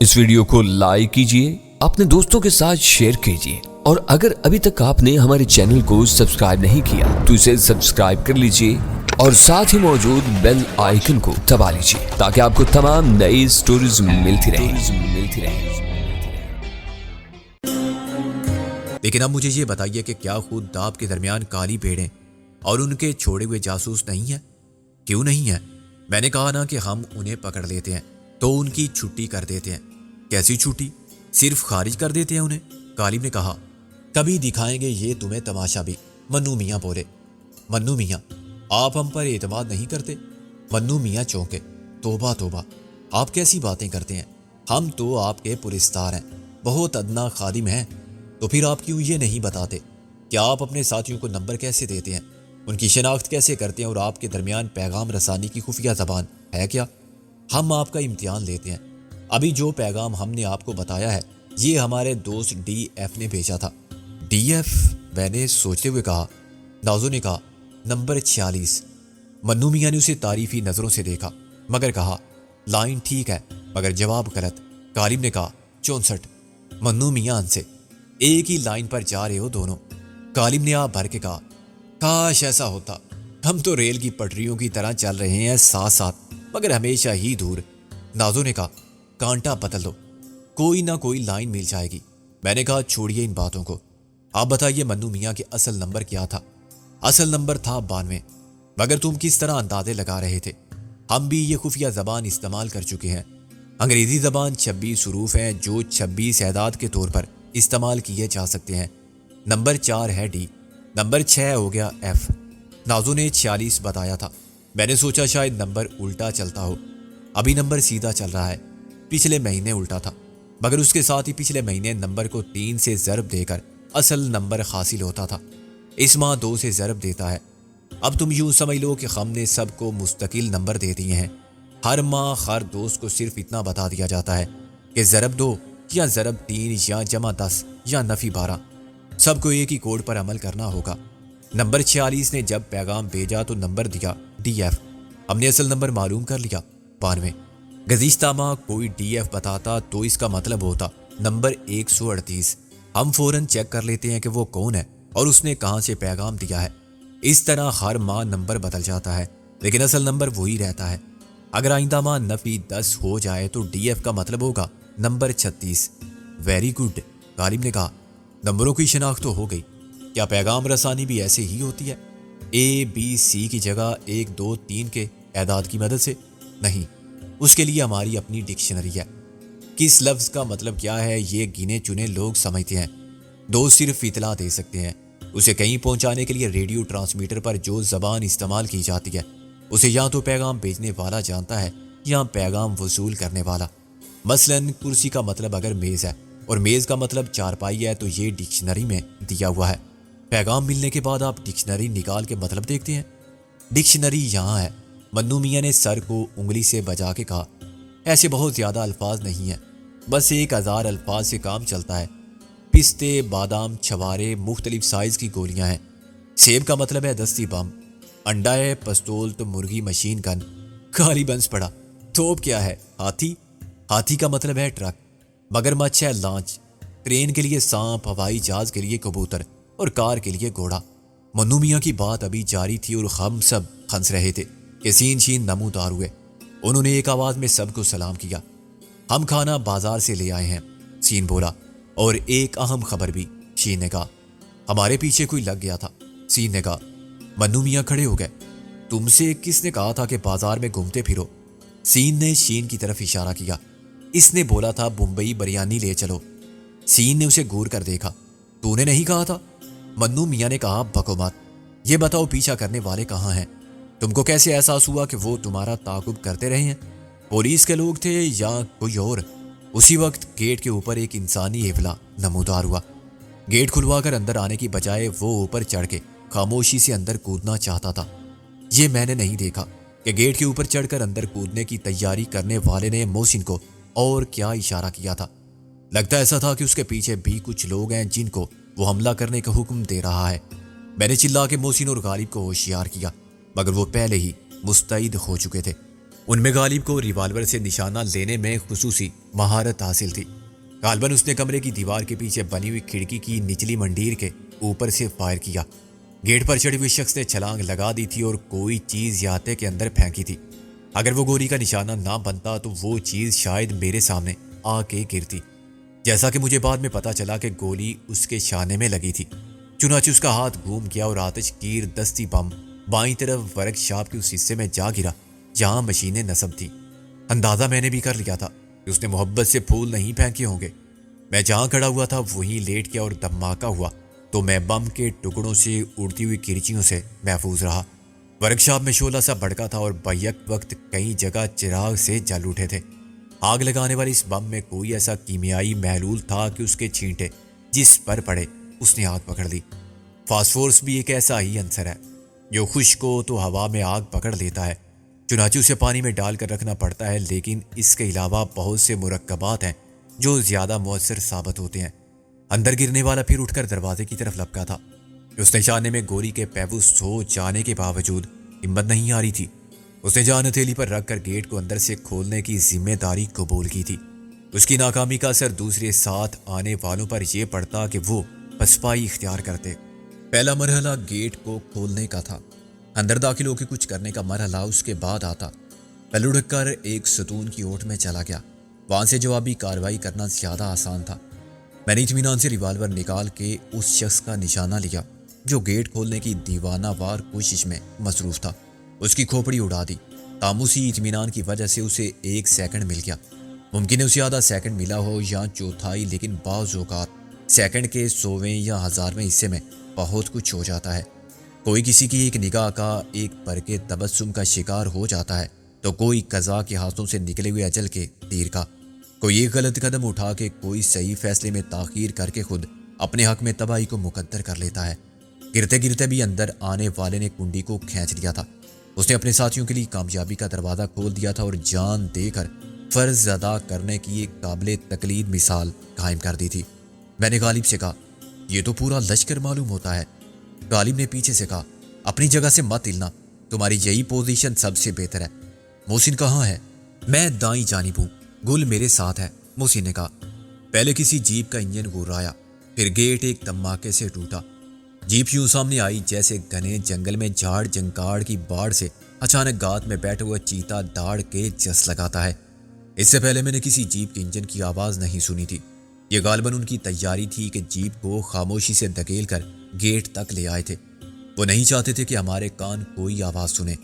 اس video کو like کیجئے، اپنے دوستوں کے ساتھ شیئر کیجئے، اور اگر ابھی تک آپ نے ہمارے چینل کو سبسکرائب نہیں کیا تو اسے سبسکرائب کر لیجئے اور ساتھ ہی موجود بیل آئیکن کو دبا لیجئے تاکہ آپ کو تمام نئی سٹوریز ملتی رہیں۔ لیکن اب مجھے یہ بتائیے کہ کیا خود آپ کے درمیان کالی بھیڑیں اور ان کے چھوڑے ہوئے جاسوس نہیں ہیں؟ کیوں نہیں ہیں؟ میں نے کہا نا کہ ہم انہیں پکڑ لیتے ہیں تو ان کی چھٹی کر دیتے ہیں۔ کیسی چھٹی؟ صرف خارج کر دیتے ہیں انہیں؟ غالب نے کہا، کبھی دکھائیں گے یہ تمہیں تماشا بھی۔ منو میاں بولے۔ منو میاں، آپ ہم پر اعتماد نہیں کرتے؟ منو میاں چونکے۔ توبہ توبہ، آپ کیسی باتیں کرتے ہیں؟ ہم تو آپ کے پرستار ہیں، بہت ادنا خادم ہیں۔ تو پھر آپ کیوں یہ نہیں بتاتے کہ آپ اپنے ساتھیوں کو نمبر کیسے دیتے ہیں، ان کی شناخت کیسے کرتے ہیں، اور آپ کے درمیان پیغام رسانی کی خفیہ زبان ہے کیا؟ ہم آپ کا امتحان لیتے ہیں۔ ابھی جو پیغام ہم نے آپ کو بتایا ہے یہ ہمارے دوست ڈی ایف نے بھیجا تھا۔ D F? میں نے سوچتے ہوئے کہا۔ نازو نے کہا، نمبر 46۔ منو میاں نے اسے تعریفی نظروں سے دیکھا مگر کہا، لائن ٹھیک ہے مگر جواب غلط۔ غالب نے کہا، 64۔ منو میاں ان سے، ایک ہی لائن پر جا رہے ہو دونوں۔ غالب نے آپ بھر کے کہا، کاش ایسا ہوتا، ہم تو ریل کی پٹریوں کی طرح چل رہے ہیں ساتھ ساتھ مگر ہمیشہ ہی دور۔ نازو نے کہا، کانٹا بدل دو، کوئی نہ کوئی لائن مل جائے گی۔ میں نے کہا، چھوڑیے ان باتوں کو، آپ بتائیے منو میاں کے اصل نمبر کیا تھا؟ اصل نمبر تھا 92، مگر تم کس طرح اندازے لگا رہے تھے؟ ہم بھی یہ خفیہ زبان استعمال کر چکے ہیں۔ انگریزی زبان 26 حروف ہیں جو 26 اعداد کے طور پر استعمال کیے جا سکتے ہیں۔ نمبر 4 ہے ڈی، نمبر 6 ہو گیا ایف۔ نازو نے 46 بتایا تھا۔ میں نے سوچا شاید نمبر الٹا چلتا ہو۔ ابھی نمبر سیدھا چل رہا ہے، پچھلے مہینے الٹا تھا مگر اس کے ساتھ ہی پچھلے مہینے نمبر کو 3 سے ضرب دے کر اصل نمبر حاصل ہوتا تھا۔ اس ماہ 2 سے ضرب دیتا ہے۔ اب تم یوں سمجھ لو کہ ہم نے سب کو مستقل نمبر دے دیے ہیں۔ ہر ماہ ہر دوست کو صرف اتنا بتا دیا جاتا ہے کہ ضرب 2 یا ضرب 3 یا جمع 10 یا نفی 12، سب کو ایک ہی کوڈ پر عمل کرنا ہوگا۔ نمبر 46 نے جب پیغام بھیجا تو نمبر دیا ڈی ایف۔ ہم نے اصل نمبر معلوم کر لیا، 92۔ گزشتہ ماہ کوئی ڈی ایف بتاتا تو اس کا مطلب ہوتا نمبر 138۔ ہم فوراً چیک کر لیتے ہیں کہ وہ کون ہے اور اس نے کہاں سے پیغام دیا ہے۔ اس طرح ہر ماہ نمبر بدل جاتا ہے لیکن اصل نمبر وہی رہتا ہے۔ اگر آئندہ ماہ نفی 10 ہو جائے تو ڈی ایف کا مطلب ہوگا نمبر 36۔ ویری گڈ، غالب نے کہا، نمبروں کی شناخت تو ہو گئی، کیا پیغام رسانی بھی ایسے ہی ہوتی ہے؟ اے بی سی کی جگہ 1 2 3 کے اعداد کی مدد سے؟ نہیں، اس کے لیے ہماری اپنی ڈکشنری ہے۔ کس لفظ کا مطلب کیا ہے یہ گنے چنے لوگ سمجھتے ہیں، دوست صرف اطلاع دے سکتے ہیں۔ اسے کہیں پہنچانے کے لیے ریڈیو ٹرانسمیٹر پر جو زبان استعمال کی جاتی ہے اسے یا تو پیغام بھیجنے والا جانتا ہے یا پیغام وصول کرنے والا۔ مثلاً کرسی کا مطلب اگر میز ہے اور میز کا مطلب چارپائی ہے تو یہ ڈکشنری میں دیا ہوا ہے۔ پیغام ملنے کے بعد آپ ڈکشنری نکال کے مطلب دیکھتے ہیں۔ ڈکشنری یہاں ہے۔ منو میاں نے سر کو انگلی سے بجا کے کہا، ایسے بہت زیادہ الفاظ نہیں ہیں، بس 1000 الفاظ سے کام چلتا ہے۔ پستے، بادام، چھوارے، مختلف سائز کی گولیاں ہیں۔ سیب کا مطلب ہے دستی بم، انڈا ہے پستول تو مرغی مشین گن۔ کالی بنس پڑا۔ توپ کیا ہے؟ ہاتھی۔ ہاتھی کا مطلب ہے ٹرک۔ مگرمچھ ہے لانچ۔ ٹرین کے لیے سانپ، ہوائی جہاز کے لیے کبوتر اور کار کے لیے گھوڑا۔ منو میاں کی بات ابھی جاری تھی اور ہم سب ہنس رہے تھے کہ سین شین نمودار ہوئے۔ انہوں نے ایک آواز میں سب کو سلام کیا۔ ہم کھانا بازار سے لے آئے ہیں، سین بولا، اور ایک اہم خبر بھی، شین نے کہا۔ ہمارے پیچھے کوئی لگ گیا تھا، سین نے کہا۔ منو میاں کھڑے ہو گئے۔ تم سے کس نے کہا تھا کہ بازار میں گھومتے پھرو؟ سین نے شین کی طرف اشارہ کیا۔ اس نے بولا تھا بمبئی بریانی لے چلو۔ سین نے اسے گور کر دیکھا۔ تو نے نہیں کہا تھا؟ منو میاں نے کہا، بکو مت، یہ بتاؤ پیچھا کرنے والے کہاں ہیں؟ تم کو کیسے احساس ہوا کہ وہ تمہارا تعاقب کرتے رہے ہیں؟ پولیس کے لوگ تھے یا کوئی اور؟ اسی وقت گیٹ کے اوپر ایک انسانی ہیولا نمودار ہوا۔ گیٹ کھلوا کر اندر آنے کی بجائے وہ اوپر چڑھ کے خاموشی سے اندر کودنا چاہتا تھا۔ یہ میں نے نہیں دیکھا کہ گیٹ کے اوپر چڑھ کر اندر کودنے کی تیاری کرنے والے نے محسن کو اور کیا اشارہ کیا تھا۔ لگتا ایسا تھا کہ اس کے پیچھے بھی کچھ لوگ ہیں جن کو وہ حملہ کرنے کا حکم دے رہا ہے۔ میں نے چلا کے محسن اور غالب کو ہوشیار کیا مگر وہ پہلے ہی مستعد ہو چکے تھے۔ ان میں غالب کو ریوالور سے نشانہ لینے میں خصوصی مہارت حاصل تھی۔ غالباً اس نے کمرے کی دیوار کے پیچھے بنی ہوئی کھڑکی کی نچلی منڈیر کے اوپر سے فائر کیا۔ گیٹ پر چڑھے ہوئے شخص نے چھلانگ لگا دی تھی اور کوئی چیز احاطے کے اندر پھینکی تھی۔ اگر وہ گولی کا نشانہ نہ بنتا تو وہ چیز شاید میرے سامنے آ کے گرتی، جیسا کہ مجھے بعد میں پتا چلا کہ گولی اس کے شانے میں لگی تھی۔ چنانچہ اس کا ہاتھ گھوم گیا اور آتش گیر دستی بم بائیں طرف ورک شاپ کے اس حصے میں جا گرا جہاں مشینیں نصب تھی۔ اندازہ میں نے بھی کر لیا تھا کہ اس نے محبت سے پھول نہیں پھینکے ہوں گے۔ میں جہاں کھڑا ہوا تھا وہیں لیٹ گیا اور دھماکہ ہوا تو میں بم کے ٹکڑوں سے اڑتی ہوئی کرچیوں سے محفوظ رہا۔ ورک شاپ میں شعلہ سا بھڑکا تھا اور بیک وقت کئی جگہ چراغ سے جل اٹھے تھے۔ آگ لگانے والی اس بم میں کوئی ایسا کیمیائی محلول تھا کہ اس کے چھینٹے جس پر پڑے اس نے آگ پکڑ لی۔ فاسفورس بھی ایک ایسا ہی عنصر ہے جو خشک ہو تو ہوا میں آگ پکڑ لیتا ہے، چنانچہ اسے پانی میں ڈال کر رکھنا پڑتا ہے، لیکن اس کے علاوہ بہت سے مرکبات ہیں جو زیادہ مؤثر ثابت ہوتے ہیں۔ اندر گرنے والا پھر اٹھ کر دروازے کی طرف لپکا تھا۔ اس نشانے میں گولی کے پیوست ہو جانے کے باوجود ہمت نہیں آ رہی تھی۔ اس نے جان ہتھیلی پر رکھ کر گیٹ کو اندر سے کھولنے کی ذمہ داری قبول کی تھی۔ اس کی ناکامی کا اثر دوسرے ساتھ آنے والوں پر یہ پڑتا کہ وہ پسپائی اختیار کرتے۔ پہلا مرحلہ گیٹ کو کھولنے کا تھا، اندر داخل ہو کے کچھ کرنے کا مرحلہ اس کے بعد آتا۔ میں لڑک کر ایک ستون کی اوٹ میں چلا گیا، وہاں سے جوابی کارروائی کرنا زیادہ آسان تھا۔ میں نے اطمینان سے ریوالور نکال کے اس شخص کا نشانہ لیا جو گیٹ کھولنے کی دیوانہ وار کوشش میں مصروف تھا۔ اس کی کھوپڑی اڑا دی، تاہم اسی اطمینان کی وجہ سے اسے 1 سیکنڈ مل گیا۔ ممکن ہے اسے آدھا سیکنڈ ملا ہو یا چوتھائی، لیکن بعض اوقات سیکنڈ کے 100ویں یا 1000ویں حصے میں بہت کچھ ہو جاتا ہے۔ کوئی کسی کی ایک نگاہ کا ایک برقے تبسم کا شکار ہو جاتا ہے تو کوئی قضا کے ہاتھوں سے نکلے ہوئے اجل کے تیر کا، کوئی ایک غلط قدم اٹھا کے کوئی صحیح فیصلے میں تاخیر کر کے خود اپنے حق میں تباہی کو مقدر کر لیتا ہے۔ گرتے گرتے بھی اندر آنے والے نے کنڈی کو کھینچ لیا تھا۔ اس نے اپنے ساتھیوں کے لیے کامیابی کا دروازہ کھول دیا تھا اور جان دے کر فرض ادا کرنے کی ایک قابل تقلید مثال قائم کر دی تھی۔ میں نے غالب سے کہا، یہ تو پورا لشکر معلوم ہوتا ہے۔ غالب نے پیچھے سے کہا، اپنی جگہ سے مت ہلنا، تمہاری یہی پوزیشن سب سے بہتر ہے۔ محسن کہاں ہے؟ میں دائیں جانب ہوں، گل میرے ساتھ ہے، محسن نے کہا۔ پہلے کسی جیپ کا انجن گھرایا، پھر گیٹ ایک دھماکے سے ٹوٹا۔ جیپ یوں سامنے آئی جیسے گھنے جنگل میں جھاڑ جنکاڑ کی باڑ سے اچانک گات میں بیٹھا ہوا چیتا داڑ کے جس لگاتا ہے۔ اس سے پہلے میں نے کسی جیپ کے انجن کی آواز نہیں سنی تھی۔ یہ غالباً ان کی تیاری تھی کہ جیپ کو خاموشی سے دھکیل کر گیٹ تک لے آئے تھے۔ وہ نہیں چاہتے تھے کہ ہمارے کان کوئی آواز سنے۔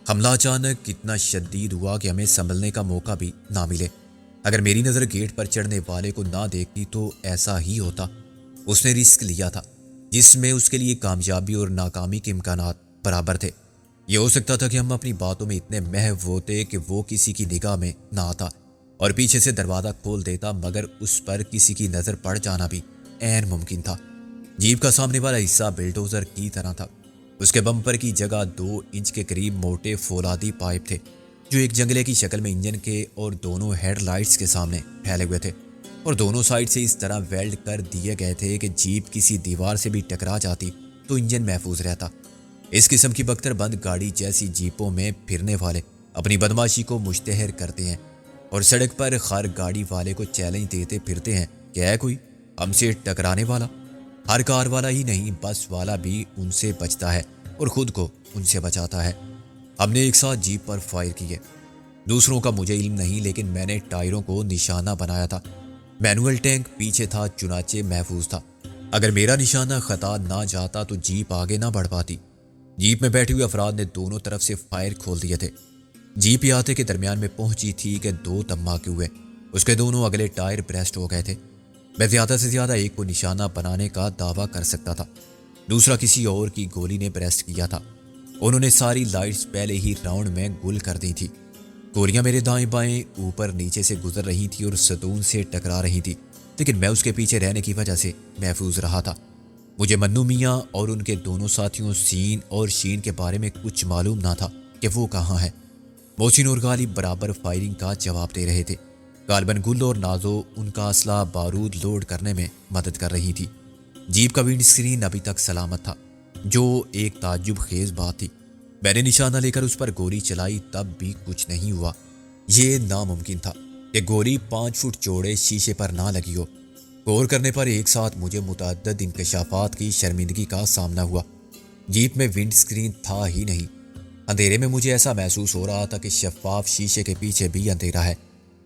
حملہ اچانک اتنا شدید ہوا کہ ہمیں سنبھلنے کا موقع بھی نہ ملے۔ اگر میری نظر گیٹ پر چڑھنے والے کو نہ دیکھتی تو ایسا ہی ہوتا۔ اس نے رسک لیا تھا جس میں اس کے لیے کامیابی اور ناکامی کے امکانات برابر تھے۔ یہ ہو سکتا تھا کہ ہم اپنی باتوں میں اتنے محو ہوتے کہ وہ کسی کی نگاہ میں نہ آتا اور پیچھے سے دروازہ کھول دیتا، مگر اس پر کسی کی نظر پڑ جانا بھی عین ممکن تھا۔ جیپ کا سامنے والا حصہ بلڈوزر کی طرح تھا۔ اس کے بمپر کی جگہ 2 انچ کے قریب موٹے فولادی پائپ تھے جو ایک جنگلے کی شکل میں انجن کے اور دونوں ہیڈ لائٹس کے سامنے پھیلے ہوئے تھے اور دونوں سائڈ سے اس طرح ویلڈ کر دیے گئے تھے کہ جیپ کسی دیوار سے بھی ٹکرا جاتی تو انجن محفوظ رہتا۔ اس قسم کی بختر بند گاڑی جیسی جیپوں میں پھرنے والے اپنی بدماشی کو مشتہر کرتے ہیں اور سڑک پر ہر گاڑی والے کو چیلنج دیتے پھرتے ہیں کہ ہے کوئی ہم سے ٹکرانے والا۔ ہر کار والا ہی نہیں، بس والا بھی ان سے بچتا ہے اور خود کو ان سے بچاتا ہے۔ ہم نے ایک ساتھ جیپ پر فائر کیے۔ دوسروں کا مجھے علم نہیں، لیکن میں نے ٹائروں کو نشانہ بنایا تھا۔ مینول ٹینک پیچھے تھا، چنانچہ محفوظ تھا۔ اگر میرا نشانہ خطا نہ جاتا تو جیپ آگے نہ بڑھ پاتی۔ جیپ میں بیٹھے ہوئے افراد نے دونوں طرف سے فائر کھول دیے تھے۔ جیپ احاطے کے درمیان میں پہنچی تھی کہ 2 دھماکے ہوئے۔ اس کے دونوں اگلے ٹائر بریسٹ ہو گئے تھے۔ میں زیادہ سے زیادہ ایک کو نشانہ بنانے کا دعویٰ کر سکتا تھا، دوسرا کسی اور کی گولی نے بریسٹ کیا تھا۔ انہوں نے ساری لائٹس پہلے ہی راؤنڈ میں گل کر دی تھی۔ گولیاں میرے دائیں بائیں اوپر نیچے سے گزر رہی تھی اور ستون سے ٹکرا رہی تھی، لیکن میں اس کے پیچھے رہنے کی وجہ سے محفوظ رہا تھا۔ مجھے منو میاں اور ان کے دونوں ساتھیوں سین اور شین کے بارے میں کچھ معلوم نہ تھا کہ وہ کہاں ہے۔ محسن اور غالب برابر فائرنگ کا جواب دے رہے تھے۔ غالباً گل اور نازو ان کا اسلحہ بارود لوڈ کرنے میں مدد کر رہی تھی۔ جیپ کا ونڈ اسکرین ابھی تک سلامت تھا، جو ایک تعجب خیز بات تھی۔ میں نے نشانہ لے کر اس پر گولی چلائی، تب بھی کچھ نہیں ہوا۔ یہ ناممکن تھا کہ گولی 5 فٹ چوڑے شیشے پر نہ لگی ہو۔ غور کرنے پر ایک ساتھ مجھے متعدد انکشافات کی شرمندگی کا سامنا ہوا۔ جیپ میں ونڈ سکرین تھا ہی نہیں۔ اندھیرے میں مجھے ایسا محسوس ہو رہا تھا کہ شفاف شیشے کے پیچھے بھی اندھیرا ہے۔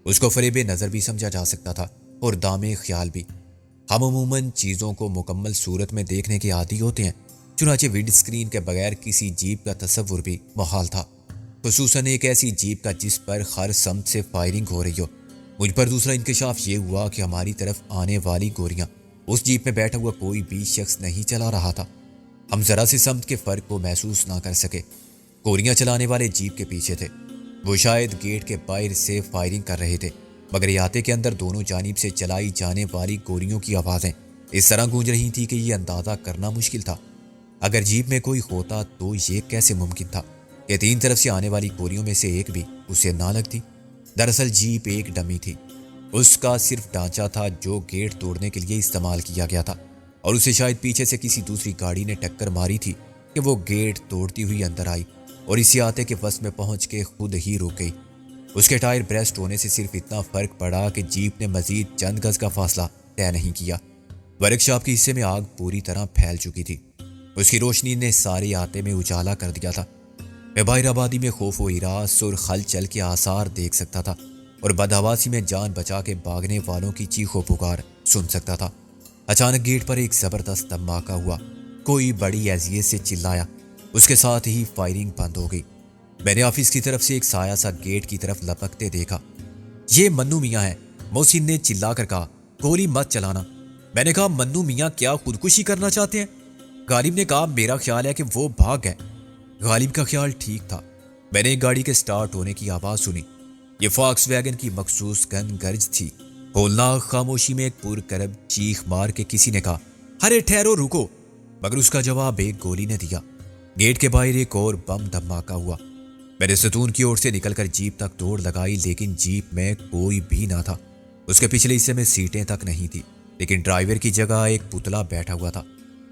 اس کو فریب نظر بھی سمجھا جا سکتا تھا اور دام خیال بھی۔ ہم عموماً چیزوں کو مکمل صورت میں دیکھنے کے عادی ہوتے ہیں، چنانچہ ونڈ سکرین کے بغیر کسی جیپ کا تصور بھی محال تھا، خصوصاً ایک ایسی جیپ کا جس پر ہر سمت سے فائرنگ ہو رہی ہو۔ مجھ پر دوسرا انکشاف یہ ہوا کہ ہماری طرف آنے والی گولیاں اس جیپ میں بیٹھا ہوا کوئی بھی شخص نہیں چلا رہا تھا۔ ہم ذرا سے سمت کے فرق کو محسوس نہ کر سکے۔ گولیاں چلانے والے جیپ کے پیچھے تھے۔ وہ شاید گیٹ کے باہر سے فائرنگ کر رہے تھے، مگر احاطے کے اندر دونوں جانب سے چلائی جانے والی گولیوں کی آوازیں اس طرح گونج رہی تھی کہ یہ اندازہ کرنا مشکل تھا۔ اگر جیپ میں کوئی ہوتا تو یہ کیسے ممکن تھا کہ 3 طرف سے آنے والی گولیوں میں سے ایک بھی اسے نہ لگتی؟ دراصل جیپ ایک ڈمی تھی۔ اس کا صرف ڈھانچہ تھا جو گیٹ توڑنے کے لیے استعمال کیا گیا تھا، اور اسے شاید پیچھے سے کسی دوسری گاڑی نے ٹکر ماری تھی کہ وہ گیٹ توڑتی ہوئی اندر آئی اور اسی احاطے کے وسط میں پہنچ کے خود ہی رک گئی۔ اس کے ٹائر بریسٹ ہونے سے صرف اتنا فرق پڑا کہ جیپ نے مزید چند گز کا فاصلہ طے نہیں کیا۔ ورکشاپ کے حصے میں آگ پوری طرح پھیل چکی تھی۔ اس کی روشنی نے سارے احاطے میں اجالا کر دیا تھا۔ میں باہر آبادی میں خوف و ہراس اور خلچل کے آثار دیکھ سکتا تھا، اور بدحواسی میں جان بچا کے بھاگنے والوں کی چیخ و پکار سن سکتا تھا۔ اچانک گیٹ پر ایک زبردست دھماکہ ہوا۔ کوئی بڑی اذیت سے چلایا۔ اس کے ساتھ ہی فائرنگ بند ہو گئی۔ میں نے آفس کی طرف سے ایک سایہ سا گیٹ کی طرف لپکتے دیکھا۔ یہ منو میاں ہے، محسن نے چلا کر کہا، گولی مت چلانا۔ میں نے کہا، منو میاں کیا خودکشی کرنا چاہتے ہیں؟ غالب نے کہا، میرا خیال ہے کہ وہ بھاگ گئے۔ غالب کا خیال ٹھیک تھا۔ میں نے گاڑی کے سٹارٹ ہونے کی آواز سنی۔ یہ فاکس ویگن کی مخصوص گن گرج تھی۔ ہولناک خاموشی میں ایک پرکرب چیخ مار کے کسی نے کہا، ارے ٹھہرو، رکو، مگر اس کا جواب ایک گولی نے دیا۔ گیٹ کے باہر ایک اور بم دھماکہ ہوا۔ میں نے ستون کی اوٹ سے نکل کر جیپ تک دوڑ لگائی، لیکن جیپ میں کوئی بھی نہ تھا۔ اس کے پچھلے حصے میں سیٹیں تک نہیں تھی، لیکن ڈرائیور کی جگہ ایک پتلا بیٹھا ہوا تھا۔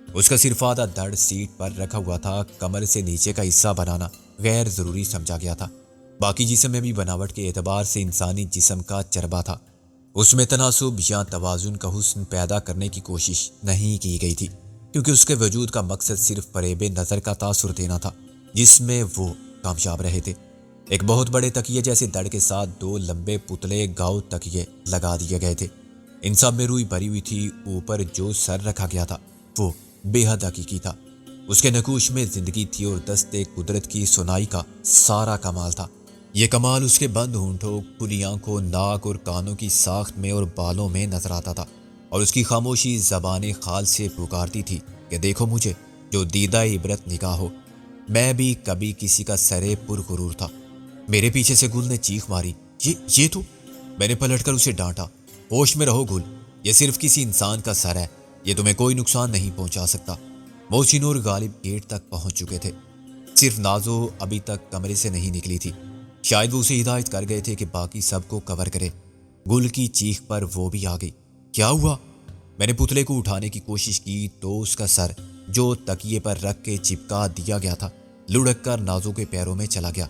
اس کا صرف آدھا دڑ سیٹ پر رکھا ہوا تھا۔ کمر سے نیچے کا حصہ بنانا غیر ضروری سمجھا گیا تھا۔ باقی جسم میں بھی بناوٹ کے اعتبار سے انسانی جسم کا چربا تھا۔ اس میں تناسب یا توازن کا حسن پیدا کرنے کی کوشش نہیں کی گئی تھی، کیونکہ اس کے وجود کا مقصد صرف فریب نظر کا تاثر دینا تھا، جس میں وہ کامیاب رہے تھے۔ ایک بہت بڑے تکیے جیسے دڑ کے ساتھ 2 لمبے پتلے گاؤ تکیے لگا دیے گئے تھے۔ ان سب میں روئی بھری ہوئی تھی۔ اوپر جو سر رکھا گیا تھا وہ بے حد حقیقی تھا۔ اس کے نقوش میں زندگی تھی اور دست قدرت کی سنائی کا سارا کمال تھا۔ یہ کمال اس کے بند ہونٹوں، کھلی آنکھوں، ناک اور کانوں کی ساخت میں اور بالوں میں نظر آتا تھا، اور اس کی خاموشی زبان خال سے پکارتی تھی کہ دیکھو مجھے جو دیدہ عبرت نگاہ ہو۔ میں بھی کبھی کسی کا سرے پرغرور تھا۔ میرے پیچھے سے گل نے چیخ ماری، یہ تو؟ میں نے پلٹ کر اسے ڈانٹا، ہوش میں رہو گل، یہ صرف کسی انسان کا سر ہے، یہ تمہیں کوئی نقصان نہیں پہنچا سکتا۔ محسن اور غالب گیٹ تک پہنچ چکے تھے۔ صرف نازو ابھی تک کمرے سے نہیں نکلی تھی۔ شاید وہ اسے ہدایت کر گئے تھے کہ باقی سب کو کور کرے۔ گل کی چیخ پر وہ بھی آ گئی۔ کیا ہوا؟ میں نے پتلے کو اٹھانے کی کوشش کی تو اس کا سر جو تکیے پر رکھ کے چپکا دیا گیا تھا لڑک کر نازو کے پیروں میں چلا گیا۔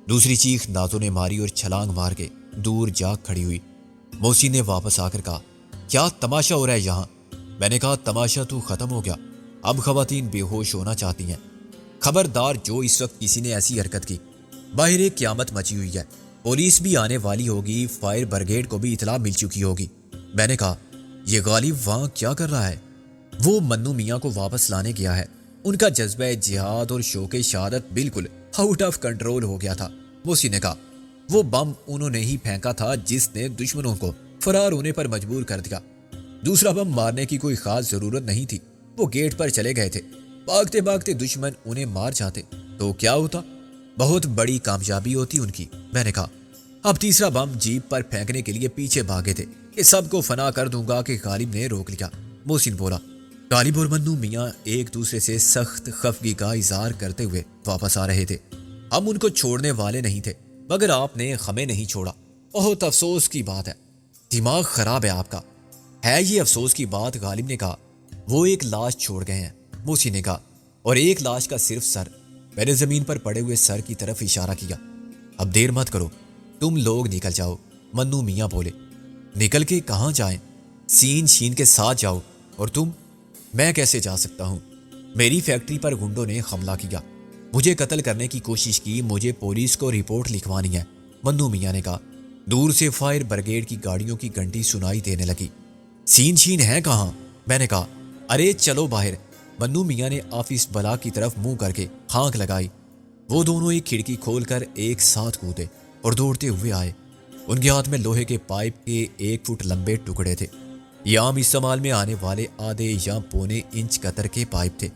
دوسری چیخ نازو نے ماری اور چھلانگ مار کے دور جا کھڑی ہوئی۔ محسن نے واپس آ کر کہا، کیا تماشا ہو رہا ہے یہاں؟ میں نے کہا، تماشا تو ختم ہو گیا، اب خواتین بے ہوش ہونا چاہتی ہیں۔ خبردار جو اس وقت کسی نے ایسی حرکت کی، باہر ایک قیامت مچی ہوئی ہے، پولیس بھی آنے والی ہوگی، فائر بریگیڈ کو بھی اطلاع مل چکی ہوگی۔ میں نے کہا، یہ غالب وہاں کیا کر رہا ہے؟ وہ منو میاں کو واپس لانے گیا ہے۔ ان کا جذبہ جہاد اور شوق شہادت بالکل آؤٹ آف کنٹرول ہو گیا تھا۔ محسن نے کہا، وہ بم انہوں نے ہی پھینکا تھا جس نے دشمنوں کو فرار ہونے پر مجبور کر دیا۔ دوسرا بم مارنے کی کوئی خاص ضرورت نہیں تھی، وہ گیٹ پر چلے گئے تھے۔ بھاگتے بھاگتے دشمن انہیں مار جاتے تو کیا ہوتا؟ بہت بڑی کامیابی ہوتی ان کی۔ میں نے کہا، اب تیسرا بم جیپ پر پھینکنے کے لیے پیچھے بھاگے تھے کہ سب کو فنا کر دوں گا کہ غالب نے روک لیا۔ محسن بولا، غالب اور منو میاں ایک دوسرے سے سخت خفگی کا اظہار کرتے ہوئے واپس آ رہے تھے۔ ہم ان کو چھوڑنے والے نہیں تھے، مگر آپ نے ہمیں نہیں چھوڑا۔ بہت افسوس کی بات ہے، دماغ خراب ہے آپ کا۔ ہے یہ افسوس کی بات؟ غالب نے کہا، وہ ایک لاش چھوڑ گئے ہیں۔ محسن نے کہا، اور ایک لاش کا صرف سر؟ میں نے زمین پر پڑے ہوئے سر کی طرف اشارہ کیا۔ اب دیر مت کرو، تم لوگ نکل جاؤ، منو میاں بولے۔ نکل کے کہاں جائیں؟ سین شین کے ساتھ جاؤ۔ اور تم؟ میں کیسے جا سکتا ہوں؟ میری فیکٹری پر گنڈوں نے حملہ کیا، مجھے قتل کرنے کی کوشش کی، مجھے پولیس کو رپورٹ لکھوانی ہے، منو میاں نے کہا۔ دور سے فائر بریگیڈ کی گاڑیوں کی گھنٹی سنائی دینے لگی۔ سین شین ہے کہاں؟ میں نے کہا۔ ارے چلو باہر۔ منو میاں نے آفس بلا کی طرف منہ کر کے ہانک لگائی۔ وہ دونوں ایک کھڑکی کھول کر ایک ساتھ کودے اور دوڑتے ہوئے آئے۔ ان کے ہاتھ میں لوہے کے پائپ کے 1 فٹ لمبے ٹکڑے تھے۔ یہ عام استعمال میں آنے والے آدھے یا پونے انچ قطر کے پائپ تھے۔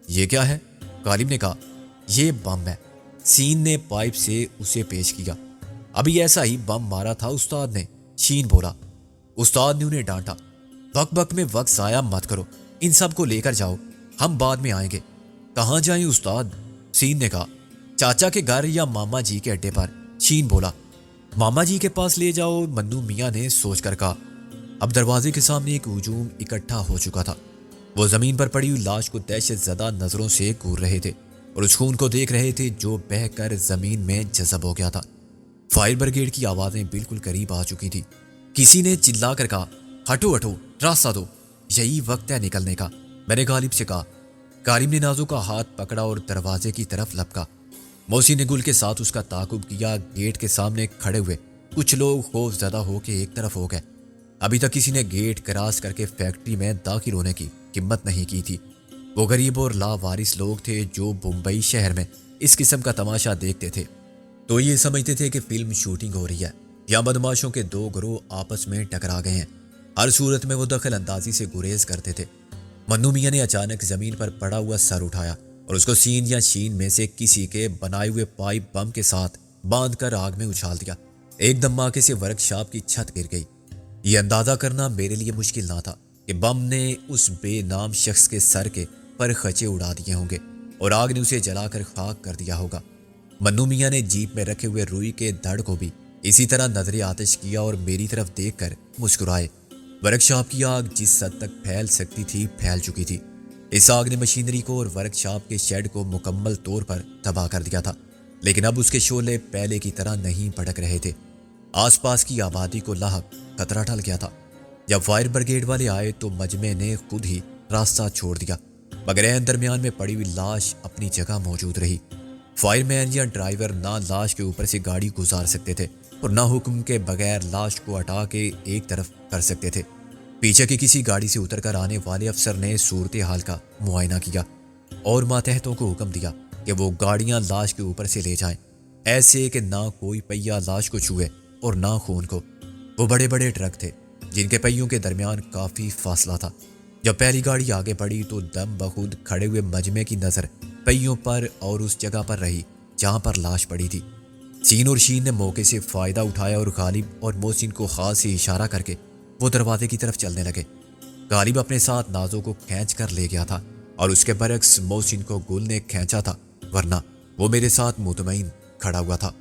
یہ کیا ہے؟ غالب نے کہا۔ یہ بم ہے۔ سین نے پائپ سے اسے پیش کیا۔ ابھی ایسا ہی بم مارا تھا استاد نے، شین بولا۔ استاد نے انہیں ڈانٹا۔ وقت وقت میں وقت ضائع مت کرو، ان سب کو لے کر جاؤ، ہم بعد میں آئیں گے۔ کہاں جائیں استاد؟ سین نے کہا۔ چاچا کے گھر یا ماما جی کے اڈے پر، شین بولا۔ ماما جی کے پاس لے جاؤ، منو میاں نے سوچ کر کہا۔ اب دروازے کے سامنے ایک ہجوم اکٹھا ہو چکا تھا۔ وہ زمین پر پڑی ہوئی لاش کو دہشت زدہ نظروں سے گور رہے تھے اور اس خون کو دیکھ رہے تھے جو بہہ کر زمین میں جذب ہو گیا تھا۔ فائر بریگیڈ کی آوازیں بالکل قریب آ چکی تھی۔ کسی نے چلا کر کہا، ہٹو ہٹو، راستہ دو، یہی وقت ہے نکلنے کا۔ میں نے غالب سے کہا۔ غالب نے نازو کا ہاتھ پکڑا اور دروازے کی طرف لپکا۔ موسی نے گل کے ساتھ اس کا تعاقب کیا۔ گیٹ کے سامنے کھڑے ہوئے کچھ لوگ خوف زدہ ہو کے ایک طرف ہو گئے۔ ابھی تک کسی نے گیٹ کراس کر کے فیکٹری میں داخل ہونے کی ہمت نہیں کی تھی۔ وہ غریب اور لاوارث لوگ تھے جو بمبئی شہر میں اس قسم کا تماشا دیکھتے تھے تو یہ سمجھتے تھے کہ فلم شوٹنگ ہو رہی ہے یا بدماشوں کے 2 گروہ آپس میں ٹکرا گئے ہیں۔ ہر صورت میں وہ دخل اندازی سے گریز کرتے تھے۔ منو میاں نے اچانک زمین پر پڑا ہوا سر اٹھایا اور اس کو سین یا شین میں سے کسی کے بنائے ہوئے پائپ بم کے ساتھ باندھ کر آگ میں اچھال دیا۔ ایک دھماکے سے ورک شاپ کی چھت گر گئی۔ یہ اندازہ کرنا میرے لیے مشکل نہ تھا کہ بم نے اس بے نام شخص کے سر کے پر خچے اڑا دیے ہوں گے اور آگ نے اسے جلا کر خاک کر دیا ہوگا۔ منو میاں نے جیپ میں رکھے ہوئے روئی کے دھڑ کو بھی اسی طرح نظر آتش کیا اور میری طرف دیکھ کر مسکرائے۔ ورک شاپ کی آگ جس حد تک پھیل سکتی تھی پھیل چکی تھی۔ اس آگ نے مشینری کو اور ورک شاپ کے شیڈ کو مکمل طور پر تباہ کر دیا تھا، لیکن اب اس کے شعلے پہلے کی طرح نہیں بھڑک رہے تھے۔ آس پاس کی آبادی کو لاحق خطرہ ٹل گیا تھا۔ جب فائر بریگیڈ والے آئے تو مجمع نے خود ہی راستہ چھوڑ دیا، مگر عین درمیان میں پڑی ہوئی لاش اپنی جگہ موجود رہی۔ فائر مین یا ڈرائیور نہ لاش کے اوپر سے گاڑی گزار سکتے تھے اور نہ حکم کے بغیر لاش کو ہٹا کے ایک طرف کر سکتے تھے۔ پیچھے کی کسی گاڑی سے اتر کر آنے والے افسر نے صورتحال کا معائنہ کیا اور ماتحتوں کو حکم دیا کہ وہ گاڑیاں لاش کے اوپر سے لے جائیں، ایسے کہ نہ کوئی پہیہ لاش کو چھوئے اور نہ خون کو۔ وہ بڑے بڑے ٹرک تھے جن کے پہیوں کے درمیان کافی فاصلہ تھا۔ جب پہلی گاڑی آگے بڑھی تو دم بخود کھڑے ہوئے مجمع کی نظر پہیوں پر اور اس جگہ پر رہی جہاں پر لاش پڑی تھی۔ سین اور شین نے موقع سے فائدہ اٹھایا اور غالب اور محسن کو خاص سے اشارہ کر کے وہ دروازے کی طرف چلنے لگے۔ غالب اپنے ساتھ نازو کو کھینچ کر لے گیا تھا اور اس کے برعکس محسن کو گل نے کھینچا تھا، ورنہ وہ میرے ساتھ مطمئن کھڑا ہوا تھا۔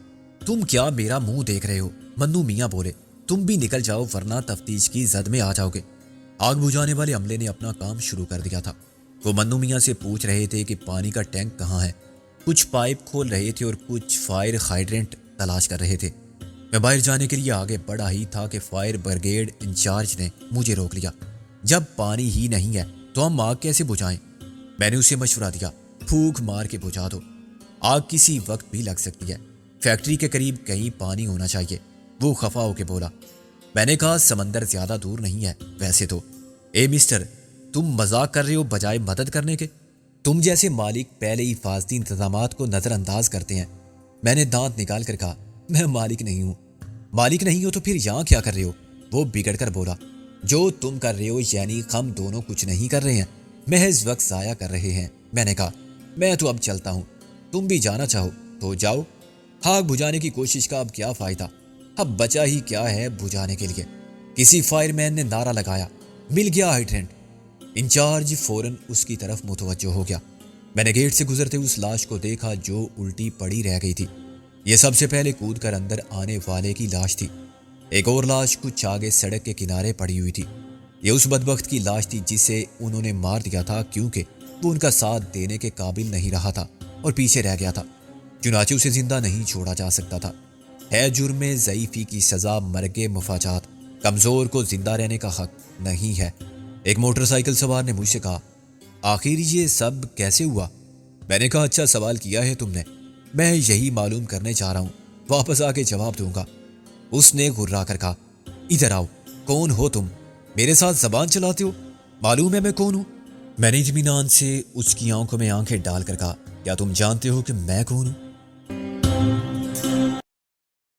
تم کیا میرا منہ دیکھ رہے ہو؟ منو میاں بولے۔ تم بھی نکل جاؤ ورنہ تفتیش کی زد میں آ جاؤ گے۔ آگ بجھانے والے عملے نے اپنا کام شروع کر دیا تھا۔ وہ منو میاں سے پوچھ رہے تھے کہ پانی کا ٹینک کہاں ہے، کچھ پائپ کھول رہے تھے اور کچھ فائر ہائیڈرنٹ تلاش کر رہے تھے۔ میں باہر جانے کے لیے آگے بڑھا ہی تھا کہ فائر بریگیڈ انچارج نے مجھے روک لیا۔ جب پانی ہی نہیں ہے تو ہم آگ کیسے بجھائیں؟ میں نے اسے مشورہ دیا، پھونک مار کے بجھا دو، آگ کسی وقت بھی لگ سکتی ہے، فیکٹری کے قریب کہیں پانی ہونا چاہیے۔ وہ خفا ہو کے بولا۔ میں نے کہا سمندر زیادہ دور نہیں ہے ویسے تو۔ اے مسٹر، تم مذاق کر رہے ہو بجائے مدد کرنے کے؟ تم جیسے مالک پہلے ہی حفاظتی انتظامات کو نظر انداز کرتے ہیں۔ میں نے دانت نکال کر کہا، میں مالک نہیں ہوں۔ مالک نہیں ہو تو پھر یہاں کیا کر رہے ہو؟ وہ بگڑ کر بولا، جو تم کر رہے ہو یعنی ہم دونوں کچھ نہیں کر رہے ہیں، محض وقت ضائع کر رہے ہیں۔ میں نے کہا، میں تو اب چلتا ہوں، تم بھی جانا چاہو تو جاؤ۔ آگ بجھانے کی کوشش کا اب کیا فائدہ؟ اب بچا ہی کیا ہے بجھانے کے لیے؟ کسی فائر مین نے نعرہ لگایا، مل گیا ہائیڈرنٹ۔ انچارج فوراً اس کی طرف متوجہ ہو گیا۔ میں نے گیٹ سے گزرتے اس لاش کو دیکھا جو الٹی پڑی رہ گئی تھی۔ یہ سب سے پہلے کود کر اندر آنے والے کی لاش تھی۔ ایک اور لاش کچھ آگے سڑک کے کنارے پڑی ہوئی تھی۔ یہ اس بدبخت کی لاش تھی جسے انہوں نے مار دیا تھا کیونکہ وہ ان کا ساتھ دینے کے قابل نہیں رہا تھا۔ اور پیچھے رہ گیا تھا، چنانچہ اسے زندہ نہیں چھوڑا جا سکتا تھا۔ ہے جرم ضعیفی کی سزا مرگ مفاجات، کمزور کو زندہ رہنے کا حق نہیں ہے۔ ایک موٹر سائیکل سوار نے مجھ سے کہا، آخر یہ سب کیسے ہوا؟ میں نے کہا، اچھا سوال کیا ہے تم نے، میں یہی معلوم کرنے چاہ رہا ہوں، واپس آ کے جواب دوں گا۔ اس نے گھرا کر کہا، ادھر آؤ، کون ہو تم؟ میرے ساتھ زبان چلاتے ہو؟ معلوم ہے میں کون ہوں؟ میں نے اطمینان سے اس کی آنکھوں میں آنکھیں ڈال کر کہا، کیا تم جانتے ہو کہ میں کون ہوں؟